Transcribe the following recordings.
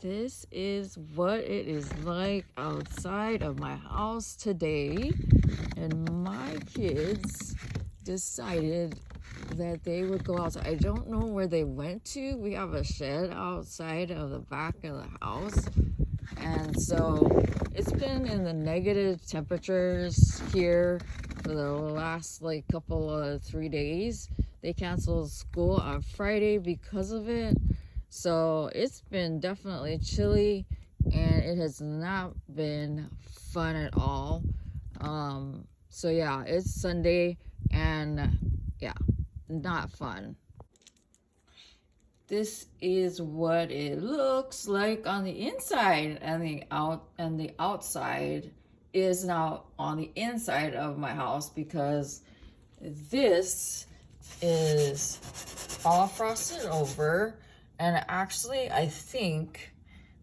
This is what it is like outside of my house today, and my kids decided that they would go outside. I don't know where they went to. We have a shed outside of the back of the house, and so it's been in the negative temperatures here for the last like couple of 3 days. They canceled school on Friday because of it. So it's been definitely chilly, and it has not been fun at all. So yeah, it's Sunday, and yeah, not fun. This is what it looks like on the inside, and the outside is now on the inside of my house, because this is all frosted over. And actually, I think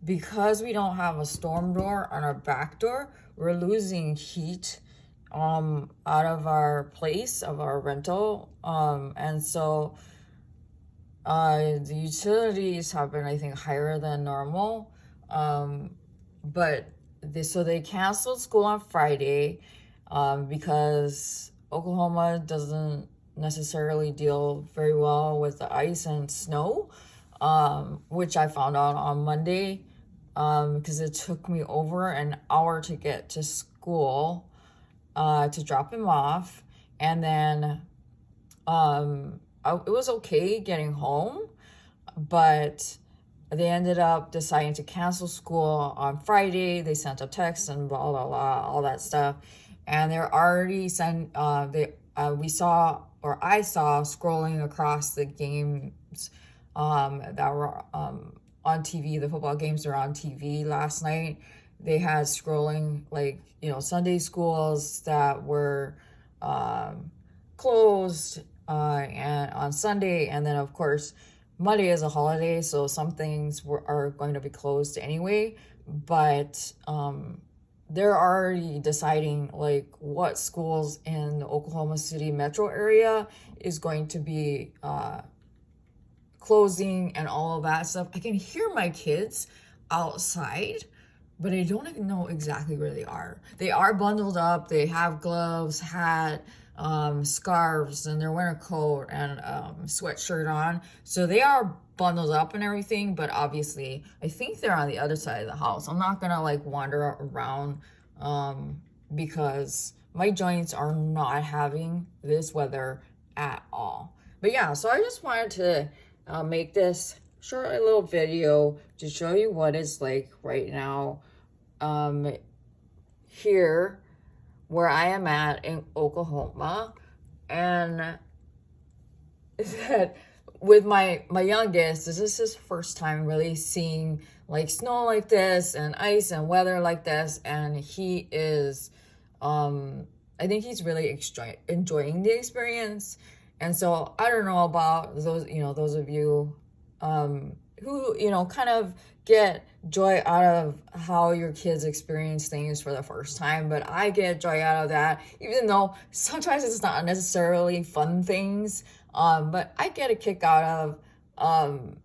because we don't have a storm door on our back door, we're losing heat out of our place of our rental. And so the utilities have been, I think, higher than normal. But so they canceled school on Friday because Oklahoma doesn't necessarily deal very well with the ice and snow, which I found out on Monday, because it took me over an hour to get to school to drop him off. And then it was okay getting home, but they ended up deciding to cancel school on Friday. They sent a text and blah, blah, blah, all that stuff. And they're already I saw scrolling across the games that were on TV. The football games were on TV last night. They had scrolling like, Sunday schools that were closed and on Sunday, and then of course Monday is a holiday, so some things are going to be closed anyway. But they're already deciding like what schools in the Oklahoma City metro area is going to be closing and all of that stuff. I can hear my kids outside, but I don't know exactly where they are. They are bundled up. They have gloves, hat, scarves, and they're wearing a coat and sweatshirt on. So they are bundled up and everything, but obviously I think they're on the other side of the house. I'm not gonna like wander around because my joints are not having this weather at all. But yeah, so I just wanted to make this short little video to show you what it's like right now here where I am at in Oklahoma. And that with my youngest, this is his first time really seeing like snow like this and ice and weather like this, and he is I think he's really enjoying the experience. And so I don't know about those of you who kind of get joy out of how your kids experience things for the first time, but I get joy out of that, even though sometimes it's not necessarily fun things. But I get a kick out of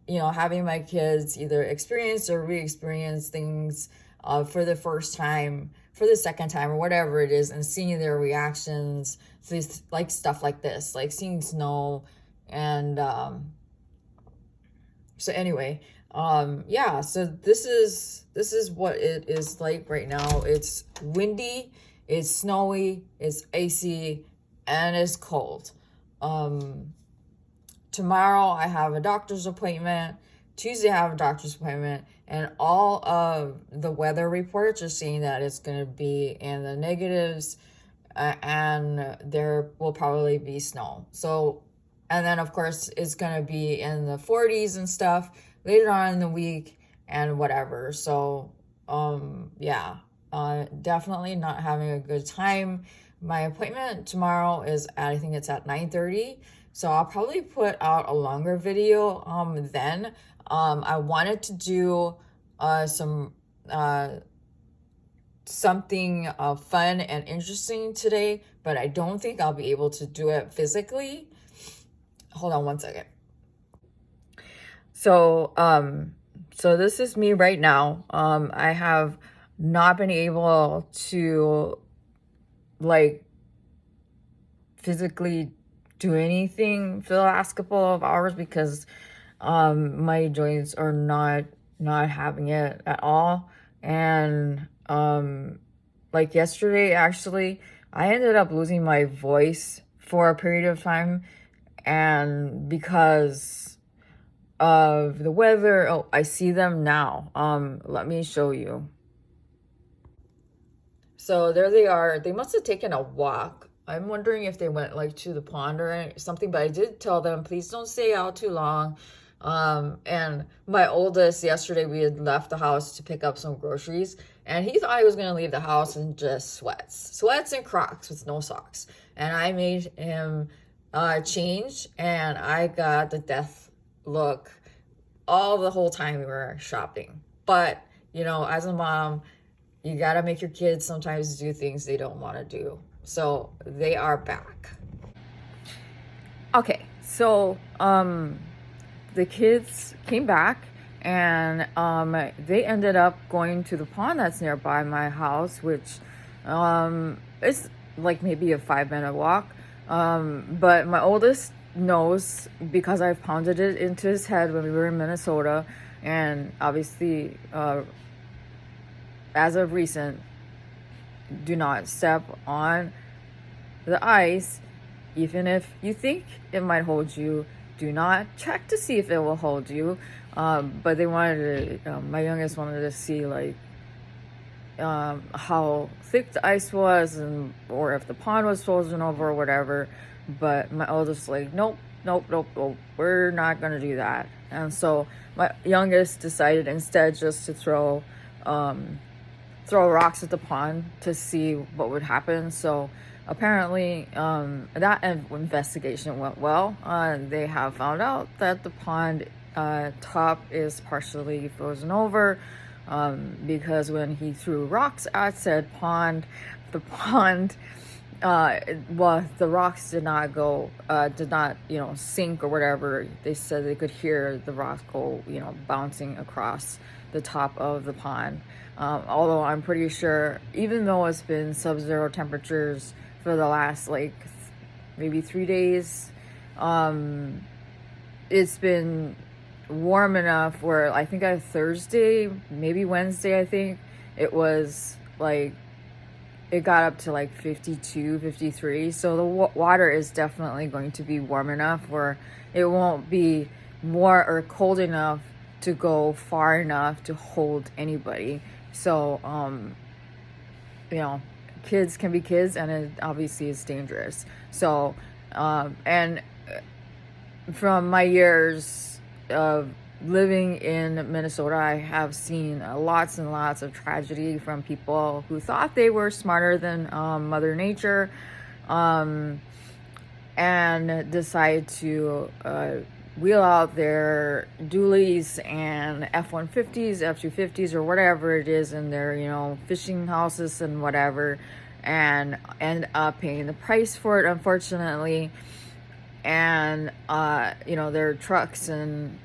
having my kids either experience or re-experience things for the first time, for the second time, or whatever it is, and seeing their reactions to like stuff like this, like seeing snow. And so anyway, yeah, so this is what it is like right now. It's windy, it's snowy, it's icy, and it's cold. Tomorrow I have a doctor's appointment. Tuesday I have a doctor's appointment, and all of the weather reports are saying that it's going to be in the negatives, and there will probably be snow. So, and then of course it's going to be in the 40s and stuff later on in the week and whatever. So, yeah, definitely not having a good time. My appointment tomorrow is I think it's at 9:30. So I'll probably put out a longer video then. I wanted to do something fun and interesting today, but I don't think I'll be able to do it physically. Hold on one second. So So this is me right now. I have not been able to like physically do anything for the last couple of hours because my joints are not having it at all. And like yesterday, actually, I ended up losing my voice for a period of time, and because of the weather. Oh, I see them now. Let me show you. So there they are. They must have taken a walk. I'm wondering if they went like to the pond or something, but I did tell them, please don't stay out too long. And my oldest, yesterday we had left the house to pick up some groceries, and he thought he was going to leave the house in just sweats and Crocs with no socks. And I made him change, and I got the death look all the whole time we were shopping. But, you know, as a mom, you gotta make your kids sometimes do things they don't want to do. So they are back. Okay, so the kids came back, and they ended up going to the pond that's nearby my house, which is like maybe a 5-minute walk. But my oldest knows because I've pounded it into his head when we were in Minnesota, and obviously as of recent, do not step on the ice. Even if you think it might hold you, do not check to see if it will hold you. But they wanted to, my youngest wanted to see like how thick the ice was, and or if the pond was frozen over or whatever. But my oldest like, nope, we're not gonna do that. And so my youngest decided instead just to throw rocks at the pond to see what would happen. So apparently that investigation went well. They have found out that the pond top is partially frozen over, because when he threw rocks at said pond, the pond the rocks did not sink or whatever. They said they could hear the rocks go, bouncing across the top of the pond. Although I'm pretty sure, even though it's been sub-zero temperatures for the last maybe 3 days, it's been warm enough where I think on Thursday, maybe Wednesday, I think it was it got up to 52, 53. So the water is definitely going to be warm enough where it won't be more or cold enough to go far enough to hold anybody. So, kids can be kids, and it obviously is dangerous. So, and from my years of living in Minnesota, I have seen lots and lots of tragedy from people who thought they were smarter than Mother Nature, and decide to wheel out their dualies and F-150s, F-250s, or whatever it is in their, fishing houses and whatever, and end up paying the price for it, unfortunately. And, their trucks and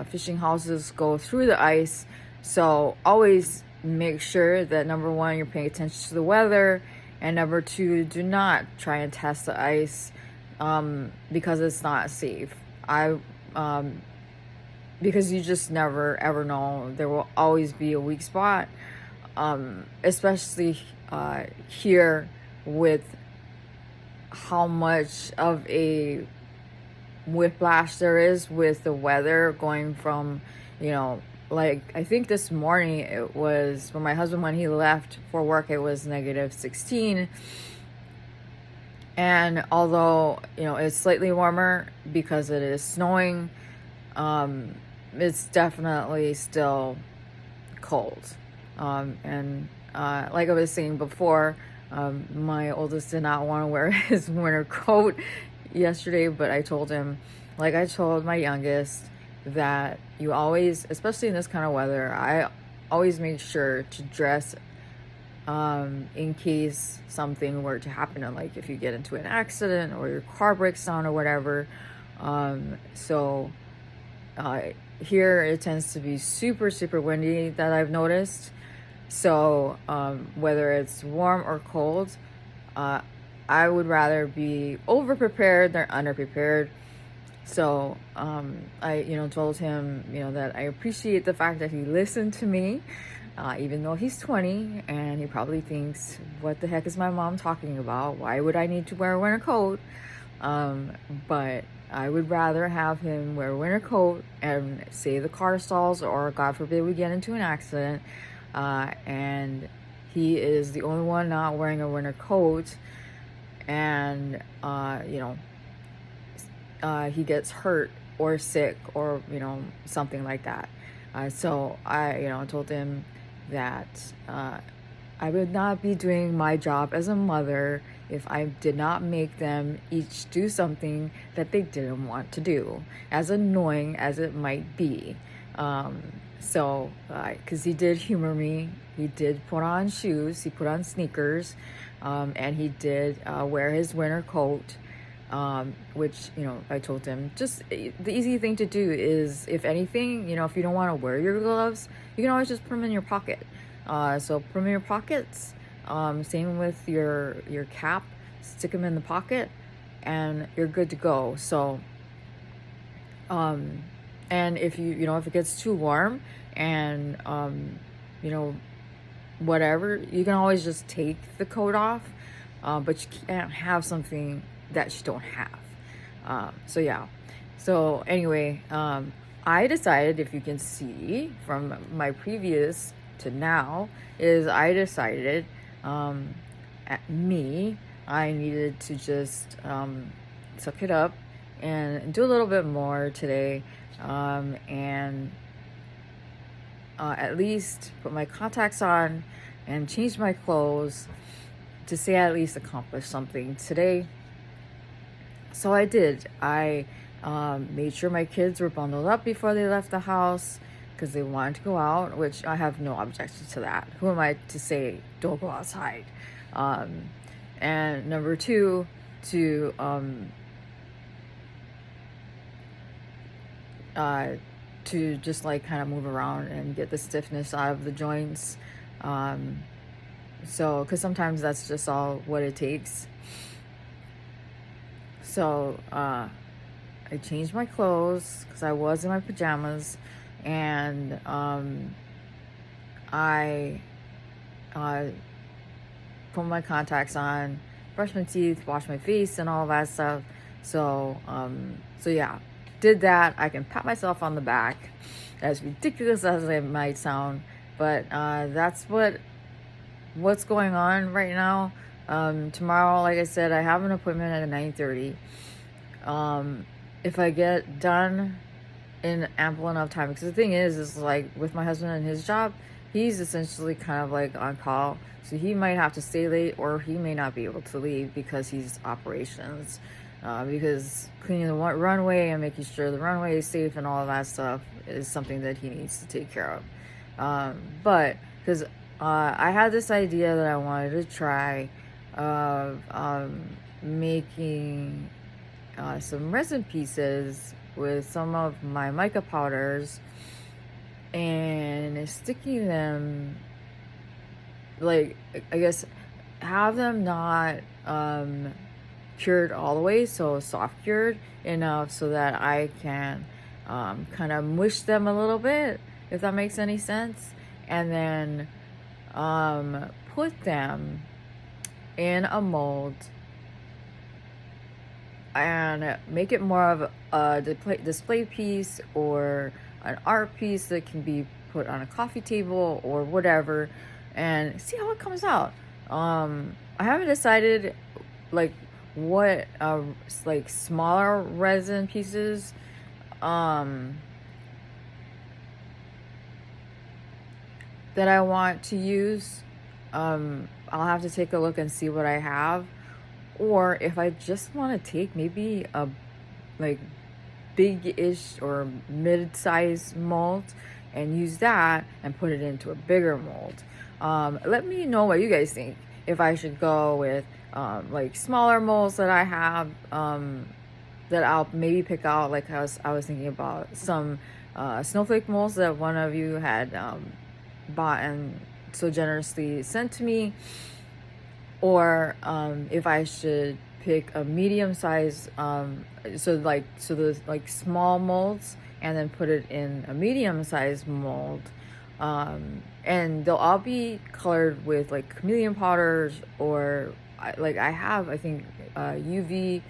fishing houses go through the ice. So always make sure that, number one, you're paying attention to the weather, and number two, do not try and test the ice because it's not safe. Because you just never ever know. There will always be a weak spot, especially here with how much of a whiplash there is with the weather going from, I think this morning it was, when my husband, when he left for work, it was -16. And although, it's slightly warmer because it is snowing, it's definitely still cold. And like I was saying before, my oldest did not want to wear his winter coat yesterday, but I told him, like I told my youngest, that you always, especially in this kind of weather, I always make sure to dress in case something were to happen, and if you get into an accident or your car breaks down or whatever. So here it tends to be super, super windy that I've noticed. So whether it's warm or cold, I would rather be over prepared than under prepared. So I, told him, that I appreciate the fact that he listened to me, even though he's 20 and he probably thinks, what the heck is my mom talking about? Why would I need to wear a winter coat? But I would rather have him wear a winter coat and say the car stalls, or God forbid we get into an accident, and he is the only one not wearing a winter coat, and he gets hurt or sick or something like that. So I told him that I would not be doing my job as a mother if I did not make them each do something that they didn't want to do, as annoying as it might be. So because he did humor me, he did put on shoes, he put on sneakers, and he did wear his winter coat, which, I told him, just the easy thing to do is, if anything, if you don't want to wear your gloves, you can always just put them in your pocket. So put them in your pockets. Same with your cap, stick them in the pocket and you're good to go. So, and if if it gets too warm and, whatever, you can always just take the coat off, but you can't have something that you don't have. So yeah. So anyway, I decided, if you can see from my previous to now, is I decided I needed to just suck it up and do a little bit more today, and at least put my contacts on and change my clothes to say I at least accomplished something today. So I did. I made sure my kids were bundled up before they left the house because they wanted to go out, which I have no objection to that. Who am I to say don't go outside? And number two, to just like kind of move around and get the stiffness out of the joints. So, because sometimes that's just all what it takes. So I changed my clothes because I was in my pajamas, and I put my contacts on, brush my teeth, wash my face, and all that stuff. So yeah, did that. I can pat myself on the back, as ridiculous as it might sound, but that's what's going on right now. Tomorrow, like I said, I have an appointment at 9:30. If I get done in ample enough time, because the thing is like with my husband and his job, he's essentially kind of like on call, so he might have to stay late, or he may not be able to leave because he's operations, because cleaning the runway and making sure the runway is safe and all of that stuff is something that he needs to take care of. But because I had this idea that I wanted to try of making some resin pieces with some of my mica powders and sticking them, like, I guess have them not cured all the way, so soft cured enough so that I can kind of mush them a little bit, if that makes any sense, and then put them in a mold and make it more of a display piece or an art piece that can be put on a coffee table or whatever, and see how it comes out. I haven't decided like what like smaller resin pieces that I want to use. I'll have to take a look and see what I have, or if I just want to take maybe a like big-ish or mid-size mold and use that and put it into a bigger mold. Let me know what you guys think, if I should go with like smaller molds that I have, that I'll maybe pick out, like I was thinking about some snowflake molds that one of you had bought and so generously sent to me, or if I should pick a medium size, so the like small molds, and then put it in a medium size mold, and they'll all be colored with like chameleon powders, or I have, I think, UV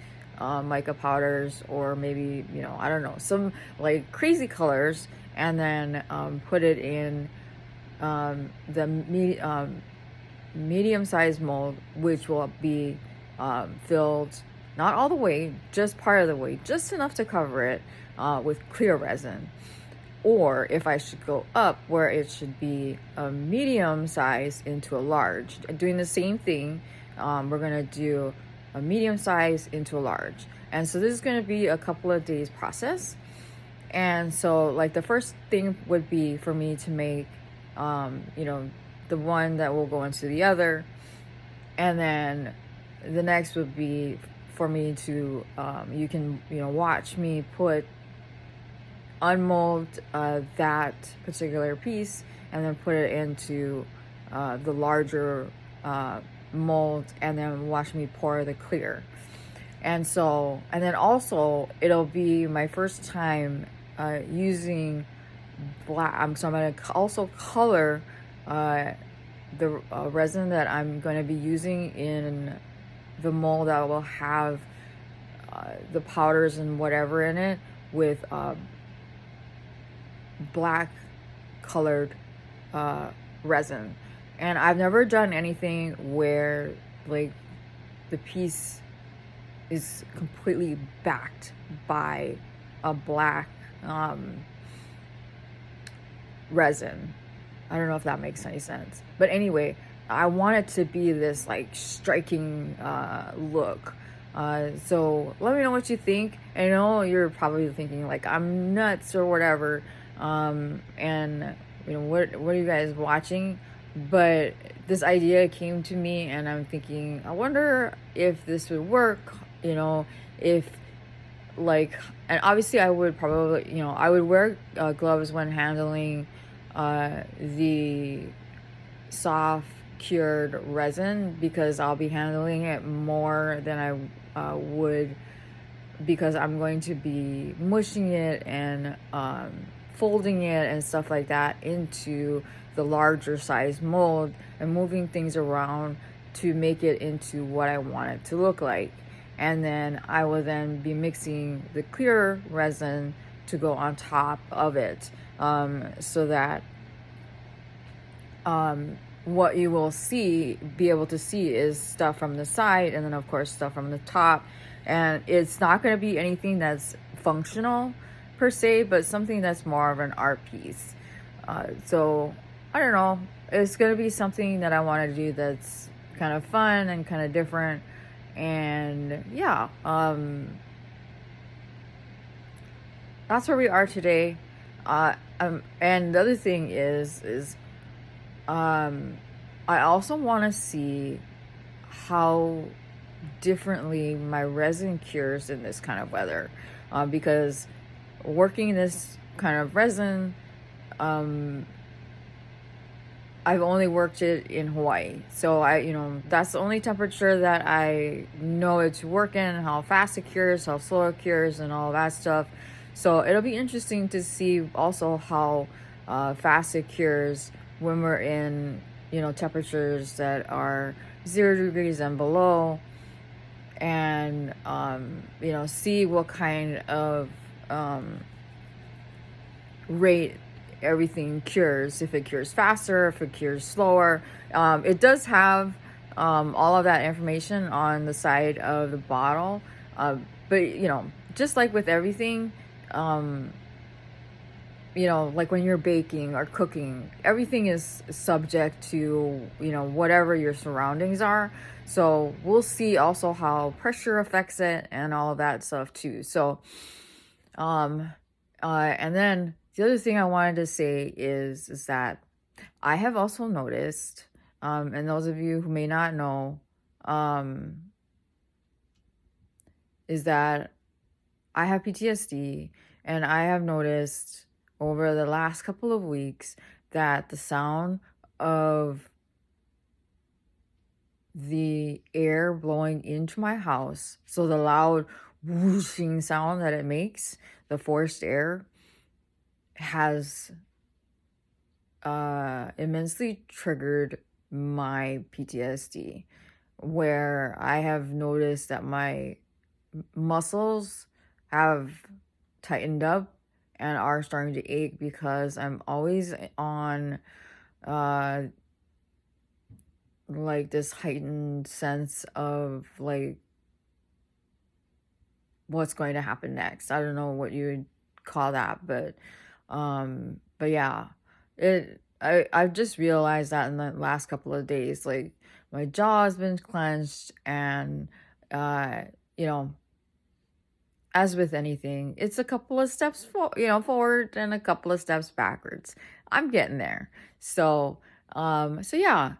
mica powders, or maybe, I don't know, some like crazy colors, and then put it in the medium sized mold, which will be filled not all the way, just part of the way, just enough to cover it with clear resin. Or if I should go up, where it should be a medium size into a large, doing the same thing. We're gonna do a medium size into a large, and so this is gonna be a couple of days process. And so like the first thing would be for me to make the one that will go into the other, and then the next would be for me to you can watch me unmold that particular piece, and then put it into the larger mold, and then watch me pour the clear. And then also it'll be my first time using black. So I'm going to also color the resin that I'm going to be using in the mold that will have the powders and whatever in it with black colored resin. And I've never done anything where like the piece is completely backed by a black resin. I don't know if that makes any sense, but anyway, I want it to be this like striking look. So let me know what you think. I know you're probably thinking like I'm nuts or whatever, and what are you guys watching? But this idea came to me, and I'm thinking, I wonder if this would work. If like, and obviously I would probably, I would wear gloves when handling the soft cured resin, because I'll be handling it more than I would, because I'm going to be mushing it and folding it and stuff like that into the larger size mold, and moving things around to make it into what I want it to look like. And then I will then be mixing the clear resin to go on top of it, so that what you will be able to see is stuff from the side, and then of course stuff from the top. And it's not going to be anything that's functional per se, but something that's more of an art piece. So I don't know, it's going to be something that I want to do that's kind of fun and kind of different. And yeah, that's where we are today. And the other thing is I also want to see how differently my resin cures in this kind of weather, because working in this kind of resin, I've only worked it in Hawaii, so that's the only temperature that I know it to work in, how fast it cures, how slow it cures, and all that stuff. So it'll be interesting to see also how fast it cures when we're in temperatures that are 0 degrees and below, and see what kind of rate everything cures, if it cures faster, if it cures slower. It does have all of that information on the side of the bottle, but just like with everything, like when you're baking or cooking, everything is subject to whatever your surroundings are. So we'll see also how pressure affects it and all of that stuff too. So and then the other thing I wanted to say is that I have also noticed, and those of you who may not know, is that I have PTSD, and I have noticed over the last couple of weeks that the sound of the air blowing into my house, so the loud whooshing sound that it makes, the forced air, has immensely triggered my PTSD, where I have noticed that my muscles have tightened up and are starting to ache because I'm always on like this heightened sense of like what's going to happen next. I don't know what you would call that, but yeah, I've just realized that in the last couple of days, like my jaw has been clenched, and you know, as with anything, it's a couple of steps forward and a couple of steps backwards. I'm getting there. So yeah,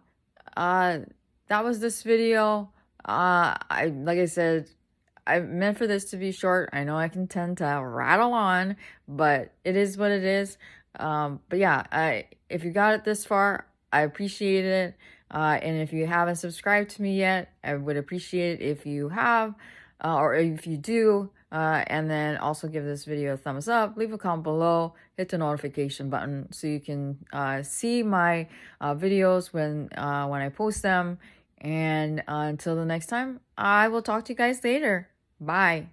that was this video. Like I said, I meant for this to be short. I know I can tend to rattle on, but it is what it is. But yeah, if you got it this far, I appreciate it. And if you haven't subscribed to me yet, I would appreciate it if you have, or if you do. And then also give this video a thumbs up, leave a comment below, hit the notification button so you can see my videos when I post them. And until the next time, I will talk to you guys later. Bye.